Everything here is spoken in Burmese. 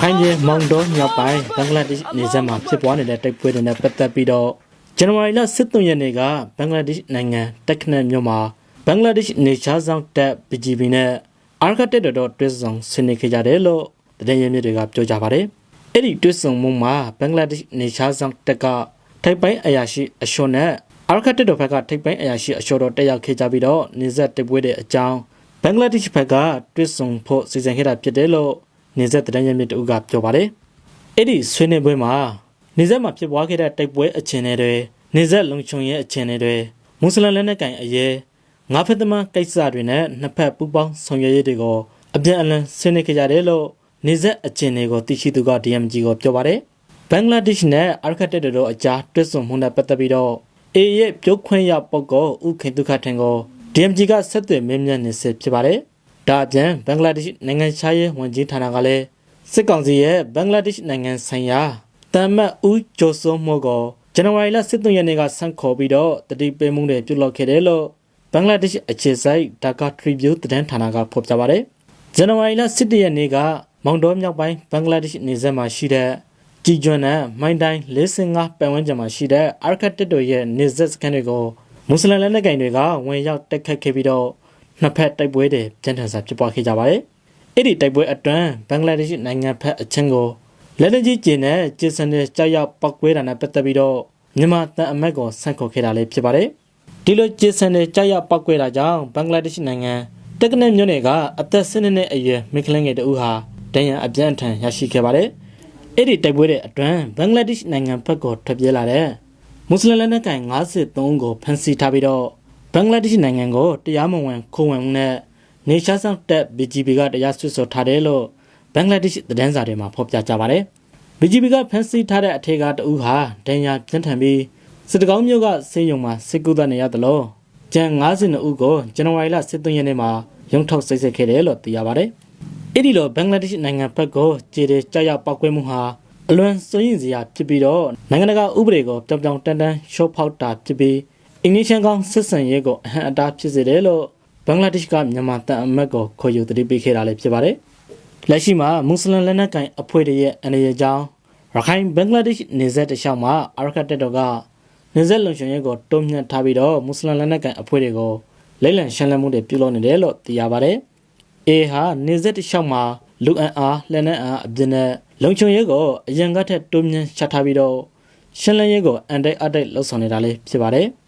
ခိုင်ပြည်မောင်တော်မြောက်ပိုင်းဘင်္ဂလားဒေ့ရှ်နေဆက်မှာဖြစ်ပွားနေတဲ့တိုက်ပွဲတွေနဲ့ပတ်သက်ပြီးတော့ဇန်နဝါရီလ17ရက်နေ့ကဘင်္ဂလားဒေ့ရှ်နိုင်ငံတက်ခနက်မြို့မှာဘင်္ဂလားဒေ့ရှ်နေချားဆောင်တပ် BGB နဲ့အာရခတက်တော်တွဲဆောင်ဆင်းနေခဲ့ကြတယ်လို့သတင်းရင်းမြစ်တွေကပြောကြပါတယ်။အဲ့ဒီတွဲဆောင်မှုမှာဘင်္ဂလားဒေ့ရှ်နေချားဆောင်တပ်ကထိုက်ပိုင်းအရာရှိအရှော့နဲ့အာရခတက်တော်ဘက်ကထိုက်ပိုင်းအရာရှိအရှော့တော်တက်ရောက်ခဲ့ကြပြီးတော့နေဆက်တိုက်ပွဲတွေအကြောင်းဘင်္ဂလားဒေ့ရှ်ဘက်ကတွဲဆောင်ဖို့စီစဉ်ခဲ့တာဖြစ်တယ်လို့နေဆက်သတင်းရင်းမြစ်တို့ကပြောပါတယ်။အဲ့ဒီဆွေးနွေးပွဲမှာနေဆက်မှာဖြစ်ပွားခဲ့တဲ့တိုက်ပွဲအခြေအနေတွေနေဆက်လုံခြုံရေးအခြေအနေတွေမွတ်စလင်လက်နက်ကိုင်အရေးငါးဖက်သမားကိစ္စတွေနဲ့နှစ်ဖက်ပူးပေါင်းဆောင်ရွက်ရေးတွေကိုအပြန်အလှန်ဆွေးနွေးခဲ့ကြတယ်လို့နေဆက်အခြေအနေကိုသိရှိသူက DMG ကိုပြောပါတယ်။ဘင်္ဂလားဒေ့ရှ်နဲ့အာရခတက်တော်အကြားတွဲဆုံမှုနဲ့ပတ်သက်ပြီးတော့ AA ရဲ့ပြောခွင့်ရပုဂ္ဂိုလ်ဦးခင်ဒုက္ခထင်ကို DMG ကဆက်သွယ်မေးမြန်းနေဆက်ဖြစ်ပါတယ်။ဒါအပြင်ဘင်္ဂလားဒေ့ရှ်နိုင်ငံခြားရေးဝန်ကြီးဌာနကလည်းစစ်ကောင်စီရဲ့ဘင်္ဂလားဒေ့ရှ်နိုင်ငံဆိုင်ရာတမ်မတ်ဦးကျော်စိုးမိုးကိုဇန်နဝါရီလ17ရက်နေ့ကဆင့်ခေါ်ပြီးတော့တတိပေးမှုတွေပြုလုပ်ခဲ့တယ်လို့ဘင်္ဂလားဒေ့ရှ်အခြေစိုက်ဒါကာထရီဗျူးသတင်းဌာနကဖော်ပြပါတယ်။ဇန်နဝါရီလ17ရက်နေ့ကမောင်တော်မြောက်ပိုင်းဘင်္ဂလားဒေ့ရှ်နေဆက်မှာရှိတဲ့ကြည်ကျွန်းနဲ့မိုင်းတိုင်း45ပတ်ဝန်းကျင်မှာရှိတဲ့အာရခတက်တော်ရဲ့နေဆက်စခန်းတွေကိုမွတ်စလင်လက်နက်ကိုင်တွေကဝင်ရောက်တိုက်ခတ်ခဲ့ပြီးတော့နှစ်ဖက်တိုက်ပွဲတွေပြင်းထန်စွာဖြစ်ပွားခဲ့ကြပါတယ်။အဲ့ဒီတိုက်ပွဲအတွင်းဘင်္ဂလားဒေ့ရှ်နိုင်ငံဖက်အချင်းကိုလက်နက်ကြီးကျင်းနဲ့ကျစံတဲ့ကြောက်ရောက်ပောက်ကွဲတာနဲ့ပတ်သက်ပြီးတော့မြန်မာတန်အမတ်ကိုဆန့်ခေါ်ခဲ့တာလည်းဖြစ်ပါတယ်။ဒီလိုကျစံတဲ့ကြောက်ရောက်ပောက်ကွဲတာကြောင့်ဘင်္ဂလားဒေ့ရှ်နိုင်ငံတက္ကနက်မြို့နယ်ကအသက်12နှစ်အရွယ်မိခလင်းငယ်တဦးဟာဒဏ်ရာအပြင်းထန်ရရှိခဲ့ပါတယ်။အဲ့ဒီတိုက်ပွဲတွေအတွင်းဘင်္ဂလားဒေ့ရှ်နိုင်ငံဖက်ကိုထွက်ပြေးလာတဲ့မွတ်စလင်လက်နက်ကိုင်53ဦးကိုဖမ်းဆီးထားပြီးတော့ဘင်္ဂလားဒေ့ရှ်နိုင်ငံကိုတရားမဝင်ခိုးဝင်မှုနဲ့နေရှားဆောင်တပ် BGB ကတရားစွဲဆိုထားတယ်လို့ဘင်္ဂလားဒေ့ရှ်သတင်းစာတွေမှာဖော်ပြကြပါတယ်။ BGB ကဖမ်းဆီးထားတဲ့အထက်ကတဦးဟာဒဏ်ရာပြင်းထန်ပြီးစစ်တကောင်းမြို့ကဆေးရုံမှာစစ်ကူသနေရတယ်လို့ကျန်52ဦးကိုဇန်နဝါရီလ17ရက်နေ့မှာရုံးထုတ်စိတ်ဆက်ခဲ့တယ်လို့သိရပါတယ်။အဲ့ဒီလိုဘင်္ဂလားဒေ့ရှ်နိုင်ငံဘက်ကိုခြေတဲ့ကြောက်ရောက်ပောက်ကွဲမှုဟာအလွန်စိုးရိမ်စရာဖြစ်ပြီးတော့နိုင်ငံတကာဥပဒေကိုပြောင်ပြောင်တန်းတန်းရှော့ဖောက်တာဖြစ်ပြီးအင်ဂလိပ်ချန်ကောင်စစ်စံရေးကိုအဟံအတားဖြစ်စေတယ်လို့ဘင်္ဂလားဒေ့ရှ်ကမြန်မာတန်အမတ်ကိုခေါ်ယူတတိပေးခဲ့တာလည်းဖြစ်ပါတယ်။လက်ရှိမှာမွတ်စလင်လက်နက်ကိုင်အဖွဲ့တွေရဲ့အနေအကြောင်းရခိုင်ဘင်္ဂလားဒေ့ရှ်နေဆက်တလျှောက်မှာအာရခတက်တော်ကနေဆက်လုံခြုံရေးကိုတုံ့ပြန်ထားပြီးတော့မွတ်စလင်လက်နက်ကိုင်အဖွဲ့တွေကိုလိုက်လံရှင်းလင်းမှုတွေပြုလုပ်နေတယ်လို့သိရပါတယ်။ A ဟာနေဆက်တလျှောက်မှာလူအင်အားလက်နက်အားအပြည့်နဲ့လုံခြုံရေးကိုအရင်ကထက်တုံ့ပြန်ချထားပြီးတော့ရှင်းလင်းရေးကိုအန်တိုက်အတိုက်လှုပ်ဆောင်နေတာလေးဖြစ်ပါတယ်။